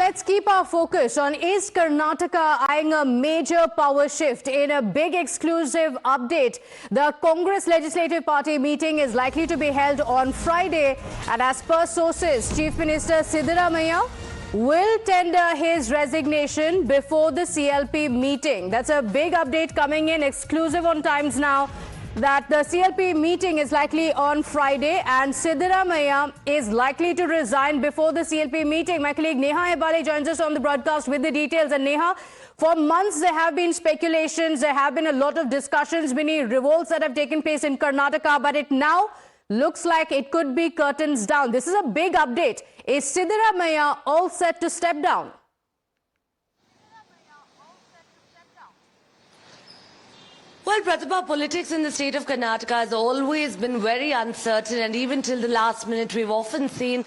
let's keep our focus on, is Karnataka eyeing a major power shift? In a big exclusive update, the Congress Legislative Party meeting is likely to be held on Friday, and as per sources, Chief Minister Siddaramaiah will tender his resignation before the CLP meeting. That's a big update coming in, exclusive on Times Now, that the CLP meeting is likely on Friday and Siddaramaiah is likely to resign before the CLP meeting. My colleague Neha Hebale joins us on the broadcast with the details. And Neha, for months there have been speculations, there have been a lot of discussions, many revolts that have taken place in Karnataka, but it now looks like it could be curtains down. This is a big update. Is Siddaramaiah all set to step down? Well, Pratibha, politics in the state of Karnataka has always been very uncertain, and even till the last minute, we've often seen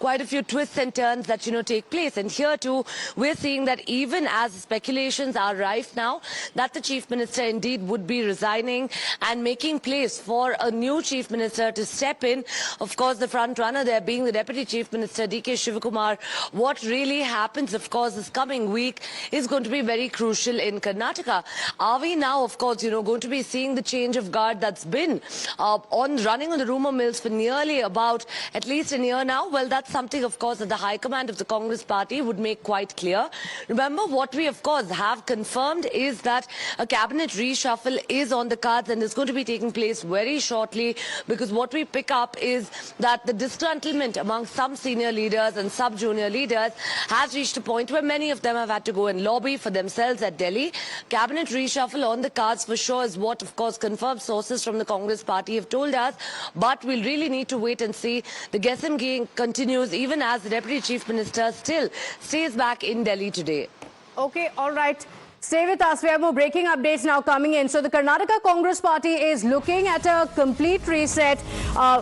quite a few twists and turns that, take place. And here too, we're seeing that even as speculations are rife now, that the Chief Minister indeed would be resigning and making place for a new Chief Minister to step in. Of course, the front runner there being the Deputy Chief Minister, D.K. Shivakumar. What really happens, of course, this coming week is going to be very crucial in Karnataka. Are we now, of course, going to be seeing the change of guard that's been running on the rumour mills for nearly about at least a year now? Well, that's something, of course, that the High Command of the Congress Party would make quite clear. Remember, what we, of course, have confirmed is that a cabinet reshuffle is on the cards and is going to be taking place very shortly, because what we pick up is that the disgruntlement among some senior leaders and sub-junior leaders has reached a point where many of them have had to go and lobby for themselves at Delhi. Cabinet reshuffle on the cards for sure is what, of course, confirmed sources from the Congress Party have told us, but we'll really need to wait and see. The guessing game continues even as the Deputy Chief Minister still stays back in Delhi today. Okay, all right. Stay with us. We have more breaking updates now coming in. So the Karnataka Congress Party is looking at a complete reset.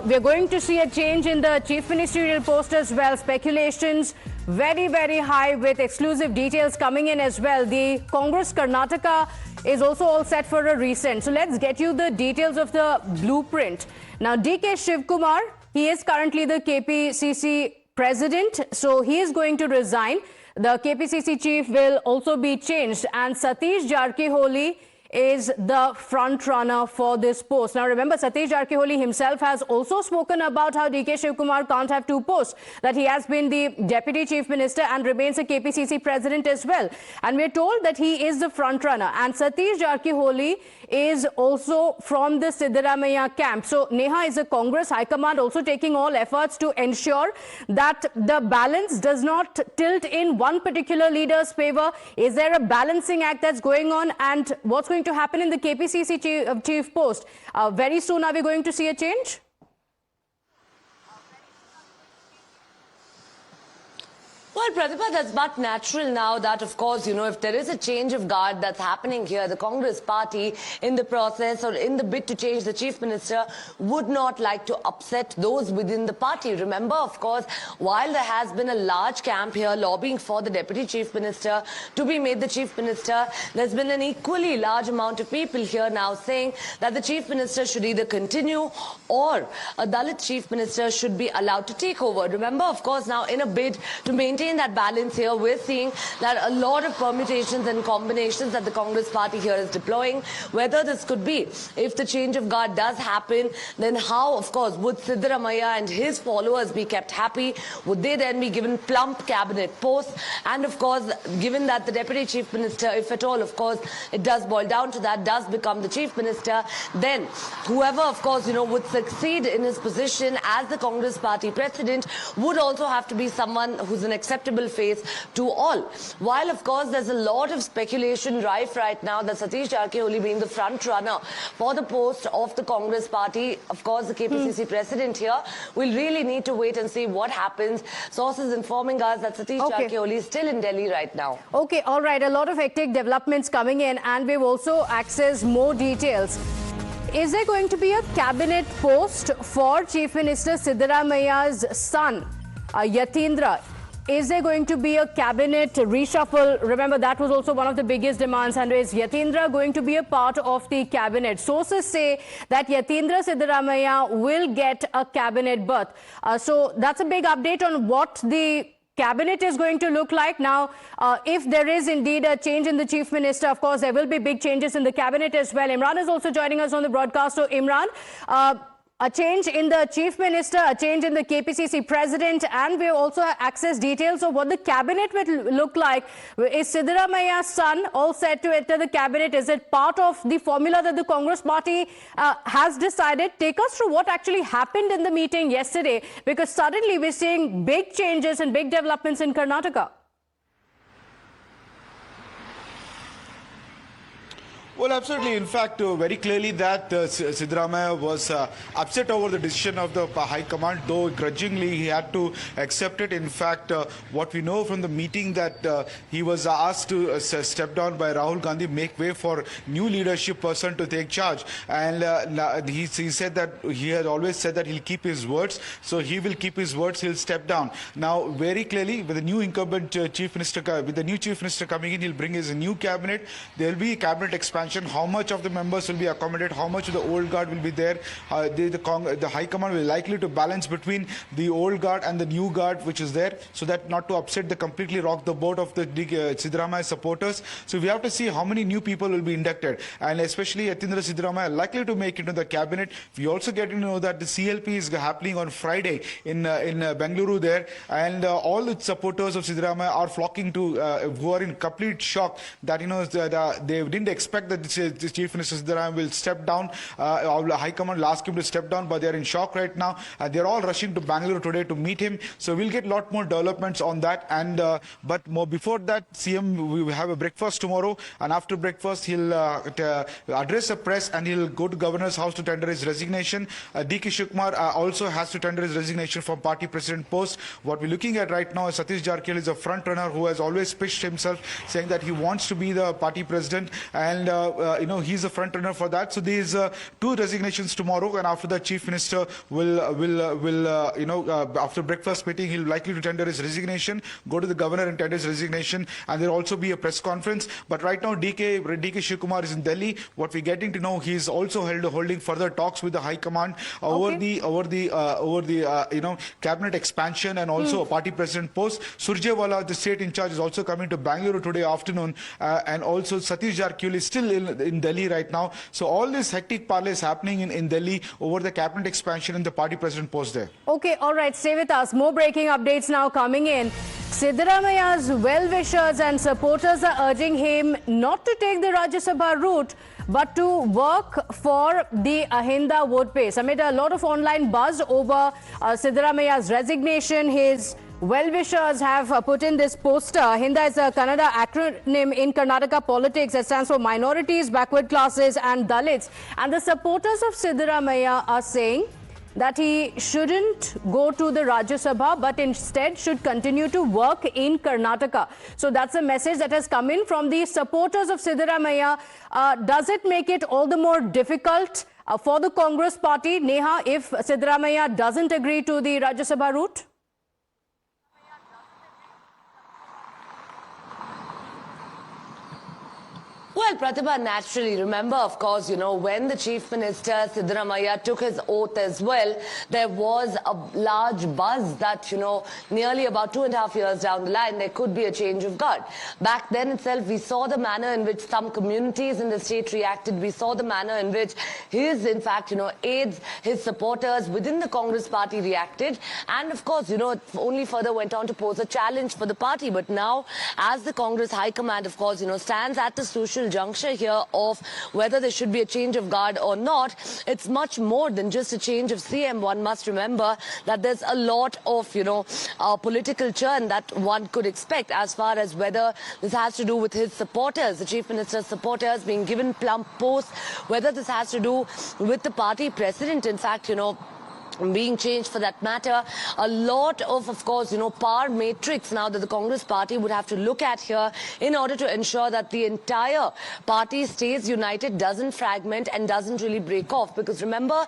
We're going to see a change in the Chief Ministerial post as well. Speculations very, very high, with exclusive details coming in as well. The Congress Karnataka is also all set for a reset. So let's get you the details of the blueprint. Now, D.K. Shivakumar, he is currently the KPCC president, so he is going to resign. The KPCC chief will also be changed, and Satish Jarkiholi is the front runner for this post. Now remember, Satish Jarkiholi himself has also spoken about how D.K. Shivakumar can't have two posts, that he has been the Deputy Chief Minister and remains a KPCC president as well. And we're told that he is the front runner, and Satish Jarkiholi is also from the Siddaramaiah camp. So Neha, is the Congress High Command also taking all efforts to ensure that the balance does not tilt in one particular leader's favor? Is there a balancing act that's going on? And what's going to happen in the KPCC chief post? Very soon, are we going to see a change? Well, Pratibha, that's but natural now that, of course, if there is a change of guard that's happening here, the Congress Party in the process or in the bid to change the Chief Minister would not like to upset those within the party. Remember, of course, while there has been a large camp here lobbying for the Deputy Chief Minister to be made the Chief Minister, there's been an equally large amount of people here now saying that the Chief Minister should either continue or a Dalit Chief Minister should be allowed to take over. Remember, of course, now in a bid to maintain that balance here, we're seeing that a lot of permutations and combinations that the Congress Party here is deploying. Whether this could be, if the change of guard does happen, then how, of course, would Siddaramaiah and his followers be kept happy? Would they then be given plump cabinet posts? And of course, given that the Deputy Chief Minister, if at all, of course, it does boil down to that, does become the Chief Minister, then whoever, of course, would succeed in his position as the Congress Party president would also have to be someone who's an acceptable face to all. While, of course, there's a lot of speculation rife right now that Satish Jarkiholi being the front runner for the post of the Congress Party, of course, the KPCC president here, we'll really need to wait and see what happens. Sources informing us that Satish Jarkiholi is still in Delhi right now. Okay, all right. A lot of hectic developments coming in, and we've also accessed more details. Is there going to be a cabinet post for Chief Minister Siddaramaiah's son, Yatindra? Is there going to be a cabinet reshuffle? Remember, that was also one of the biggest demands. And is Yatindra going to be a part of the cabinet? Sources say that Yatindra Siddaramaiah will get a cabinet berth. So that's a big update on what the cabinet is going to look like. Now, if there is indeed a change in the chief minister, of course, there will be big changes in the cabinet as well. Imran is also joining us on the broadcast. So, Imran, a change in the chief minister, a change in the KPCC president, and we also access details of what the cabinet will look like. Is Siddaramaia's son all set to enter the cabinet? Is it part of the formula that the Congress party has decided? Take us through what actually happened in the meeting yesterday, because suddenly we're seeing big changes and big developments in Karnataka. Well, absolutely. In fact, very clearly that Siddaramaiah was upset over the decision of the High Command, though grudgingly he had to accept it. In fact, what we know from the meeting that he was asked to step down by Rahul Gandhi, make way for new leadership person to take charge. And he said that he had always said that he'll keep his words. So he will keep his words, he'll step down. Now, very clearly, with the new incumbent chief minister, with the new chief minister coming in, he'll bring his new cabinet. There will be a cabinet expansion. How much of the members will be accommodated, how much of the old guard will be there. The High Command will likely to balance between the old guard and the new guard which is there, so that not to upset the completely rock the boat of the Siddaramaiah supporters. So we have to see how many new people will be inducted, and especially Yatindra Siddaramaiah likely to make it into the cabinet. We also get to know that the CLP is happening on Friday in Bengaluru there, and all the supporters of Siddaramaiah are flocking to, who are in complete shock that they didn't expect that the Chief Minister Siddaramaiah will step down. High Command will ask him to step down, but they are in shock right now. They're all rushing to Bangalore today to meet him. So we'll get a lot more developments on that. And but more before that, CM we will have a breakfast tomorrow, and after breakfast he'll address the press and he'll go to Governor's house to tender his resignation. D.K. Shivakumar also has to tender his resignation from party president post. What we're looking at right now is Satish Jarkil is a front runner who has always pitched himself, saying that he wants to be the party president, and he's a front runner for that. So there's two resignations tomorrow, and after that, Chief Minister will after breakfast meeting, he'll likely to tender his resignation, go to the governor and tender his resignation, and there'll also be a press conference. But right now, D.K. Shivakumar is in Delhi. What we're getting to know, he's also holding further talks with the High Command over the cabinet expansion and also a party president post. Surjewala, the state in charge, is also coming to Bangalore today afternoon, and also Satish Jarkil is still in Delhi right now. So all this hectic parley is happening in Delhi over the cabinet expansion and the party president post there. Okay, all right, stay with us. More breaking updates now coming in. Siddaramaia's well-wishers and supporters are urging him not to take the Rajya Sabha route, but to work for the Ahinda vote base. Amid a lot of online buzz over Siddaramaia's resignation, his well-wishers have put in this poster. Ahinda is a Kannada acronym in Karnataka politics that stands for minorities, backward classes and Dalits. And the supporters of Siddaramaiah are saying that he shouldn't go to the Rajya Sabha, but instead should continue to work in Karnataka. So that's a message that has come in from the supporters of Siddaramaiah. Does it make it all the more difficult for the Congress party, Neha, if Siddaramaiah doesn't agree to the Rajya Sabha route? Well, Pratibha, naturally, remember, of course, when the Chief Minister Siddaramaiah took his oath as well, there was a large buzz that, nearly about 2.5 years down the line, there could be a change of guard. Back then itself, we saw the manner in which some communities in the state reacted. We saw the manner in which his, in fact, aides, his supporters within the Congress party reacted. And, of course, it only further went on to pose a challenge for the party. But now, as the Congress High Command, of course, stands at the social juncture here of whether there should be a change of guard or not, it's much more than just a change of CM. One must remember that there's a lot of, political churn that one could expect as far as whether this has to do with his supporters, the Chief Minister's supporters being given plump posts, whether this has to do with the party president, in fact, being changed for that matter. A lot of course, power matrix now that the Congress party would have to look at here in order to ensure that the entire party stays united, doesn't fragment and doesn't really break off. Because remember,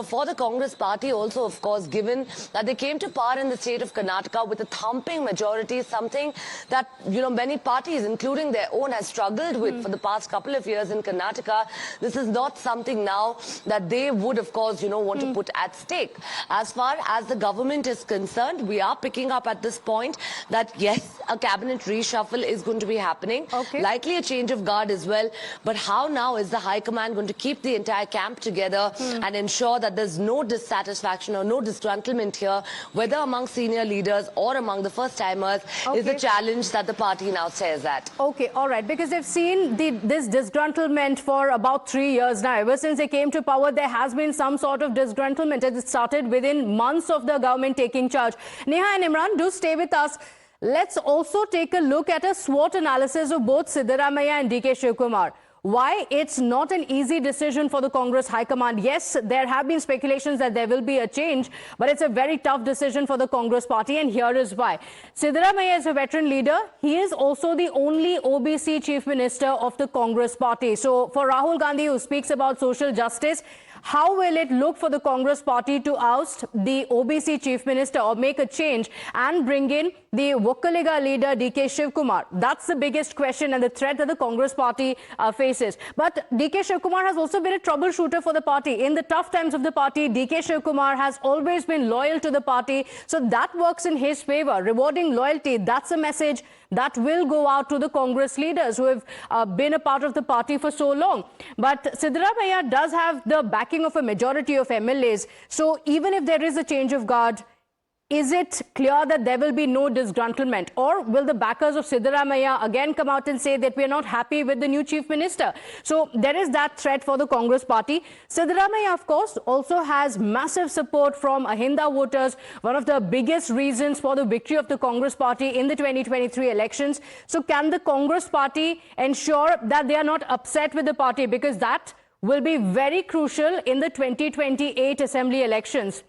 for the Congress party also, of course, given that they came to power in the state of Karnataka with a thumping majority, something that, many parties, including their own, has struggled with for the past couple of years in Karnataka. This is not something now that they would, of course, want to put at stake. As far as the government is concerned, we are picking up at this point that yes, a cabinet reshuffle is going to be happening. Okay. Likely a change of guard as well. But how now is the High Command going to keep the entire camp together and ensure that there's no dissatisfaction or no disgruntlement here, whether among senior leaders or among the first-timers, is the Okay. challenge that the party now stares at. Okay, all right, because they've seen this disgruntlement for about 3 years now. Ever since they came to power, there has been some sort of disgruntlement. It started within months of the government taking charge. Neha and Imran, do stay with us. Let's also take a look at a SWOT analysis of both Siddaramaiah and DK Shivkumar. Why it's not an easy decision for the Congress High Command. Yes, there have been speculations that there will be a change, but it's a very tough decision for the Congress party, and here is why. Siddaramaiah is a veteran leader. He is also the only OBC chief minister of the Congress party. So for Rahul Gandhi, who speaks about social justice, how will it look for the Congress party to oust the OBC chief minister or make a change and bring in the Vokkaliga leader DK Shivkumar? That's the biggest question and the threat that the Congress party faces. But DK Shivkumar has also been a troubleshooter for the party. In the tough times of the party, DK Shivkumar has always been loyal to the party. So that works in his favor. Rewarding loyalty, that's a message that will go out to the Congress leaders who have been a part of the party for so long. But Siddaramaiah does have the backing of a majority of MLAs. So even if there is a change of guard, is it clear that there will be no disgruntlement? Or will the backers of Siddaramaiah again come out and say that we are not happy with the new chief minister? So there is that threat for the Congress party. Siddaramaiah, of course, also has massive support from Ahinda voters, one of the biggest reasons for the victory of the Congress party in the 2023 elections. So can the Congress party ensure that they are not upset with the party? Because that will be very crucial in the 2028 assembly elections.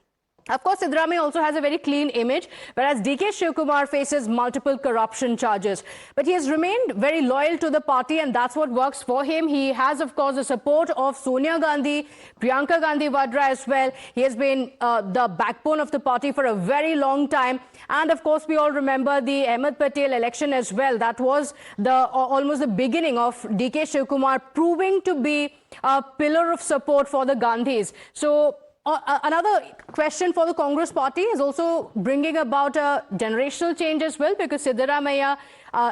Of course, Siddaramaiah also has a very clean image, whereas DK Shivkumar faces multiple corruption charges. But he has remained very loyal to the party, and that's what works for him. He has, of course, the support of Sonia Gandhi, Priyanka Gandhi Vadra as well. He has been the backbone of the party for a very long time. And, of course, we all remember the Ahmed Patel election as well. That was almost the beginning of DK Shivkumar proving to be a pillar of support for the Gandhis. So, another question for the Congress party is also bringing about a generational change as well, because Siddaramaiah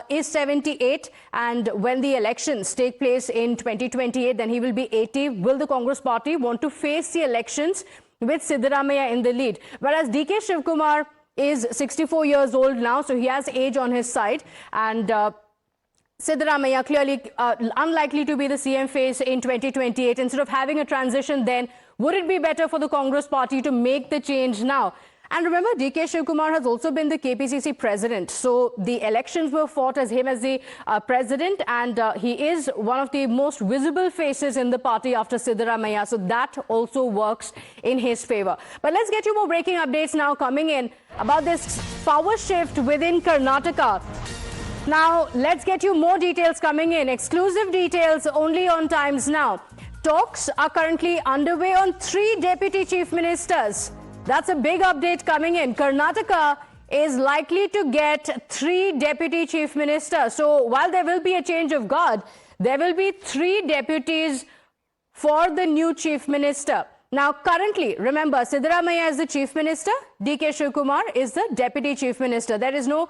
is 78, and when the elections take place in 2028, then he will be 80. Will the Congress party want to face the elections with Siddaramaiah in the lead? Whereas DK Shivkumar is 64 years old now, so he has age on his side, and Siddaramaiah clearly unlikely to be the CM face in 2028. Instead of having a transition then, would it be better for the Congress party to make the change now? And remember, DK Shivkumar has also been the KPCC president. So the elections were fought as him as the president, and he is one of the most visible faces in the party after Siddaramaiah. So that also works in his favor. But let's get you more breaking updates now coming in about this power shift within Karnataka. Now, let's get you more details coming in. Exclusive details only on Times Now. Talks are currently underway on 3 deputy chief ministers. That's a big update coming in. Karnataka is likely to get 3 deputy chief ministers. So while there will be a change of guard, there will be 3 deputies for the new chief minister. Now, currently, remember, Siddaramaiah is the chief minister, DK Shivkumar is the deputy chief minister. There is no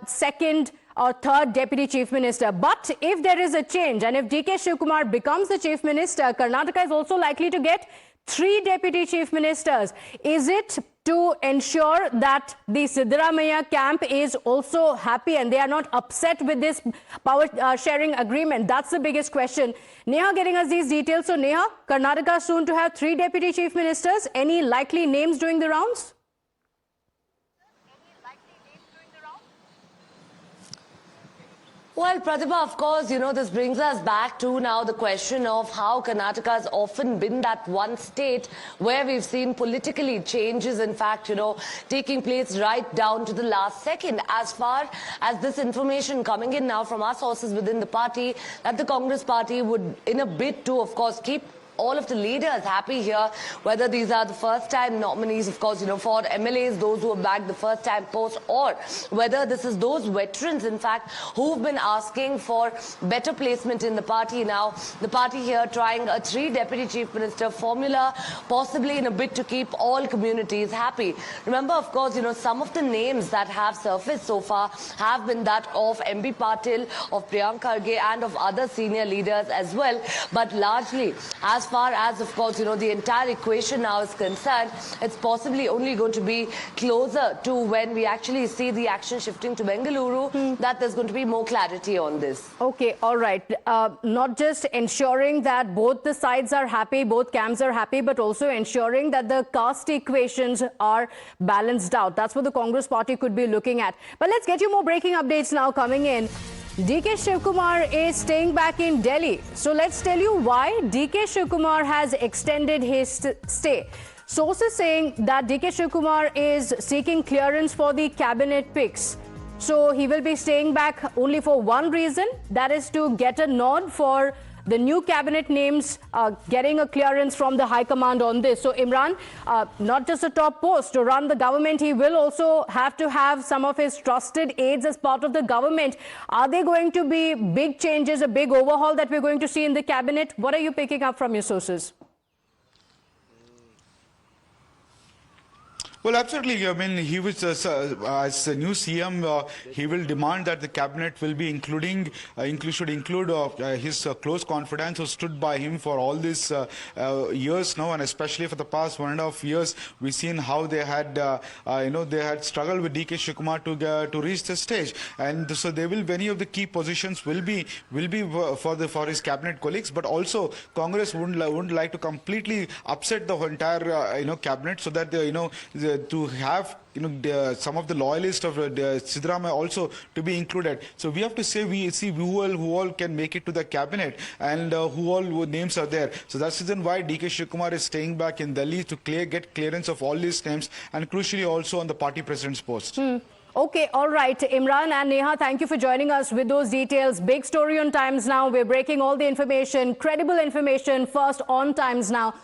second or third deputy chief minister. But if there is a change, and if DK Shivkumar becomes the chief minister, Karnataka is also likely to get 3 deputy chief ministers. Is it to ensure that the Siddaramaiah camp is also happy and they are not upset with this power sharing agreement? That's the biggest question. Neha getting us these details. So Neha, Karnataka soon to have 3 deputy chief ministers. Any likely names doing the rounds? Well, Pratibha, of course, you know, this brings us back to now the question of how Karnataka has often been that one state where we've seen politically changes, in fact, you know, taking place right down to the last second. As far as this information coming in now from our sources within the party, that the Congress party would, in a bid to, of course, keep all of the leaders happy here, whether these are the first-time nominees, of course, for MLAs, those who have bagged the first-time post, or whether this is those veterans, in fact, who've been asking for better placement in the party. Now, the party here trying a 3 deputy chief minister formula, possibly in a bid to keep all communities happy. Remember, of course, some of the names that have surfaced so far have been that of MB Patil, of Priyank Kharge, and of other senior leaders as well. But largely, as far as, of course, the entire equation now is concerned, it's possibly only going to be closer to when we actually see the action shifting to Bengaluru that there's going to be more clarity on this. Okay, all right. Not just ensuring that both the sides are happy, both camps are happy, but also ensuring that the caste equations are balanced out. That's what the Congress party could be looking at. But let's get you more breaking updates now coming in. DK Shivkumar is staying back in Delhi. So let's tell you why DK Shivkumar has extended his stay. Sources saying that DK Shivkumar is seeking clearance for the cabinet picks. So he will be staying back only for one reason, that is to get a nod for the new cabinet names, getting a clearance from the High Command on this. So Imran, not just a top post to run the government, he will also have to have some of his trusted aides as part of the government. Are there going to be big changes, a big overhaul that we're going to see in the cabinet? What are you picking up from your sources? Well, absolutely. I mean, he was as a new CM, he will demand that the cabinet will be should include his close confidants who stood by him for all these years now, and especially for the past 1.5 years, we've seen how they had, they had struggled with DK Shivkumar to reach the stage, and so they will many of the key positions will be for his cabinet colleagues, but also Congress wouldn't like to completely upset the entire cabinet, so that to have some of the loyalists of Siddaramaiah also to be included. So we have to say we see who all can make it to the cabinet and who all names are there. So that's the reason why DK Shivkumar is staying back in Delhi to get clearance of all these names, and crucially also on the party president's post. Okay, all right. Imran and Neha, thank you for joining us with those details. Big story on Times Now. We're breaking all the information, credible information, first on Times Now.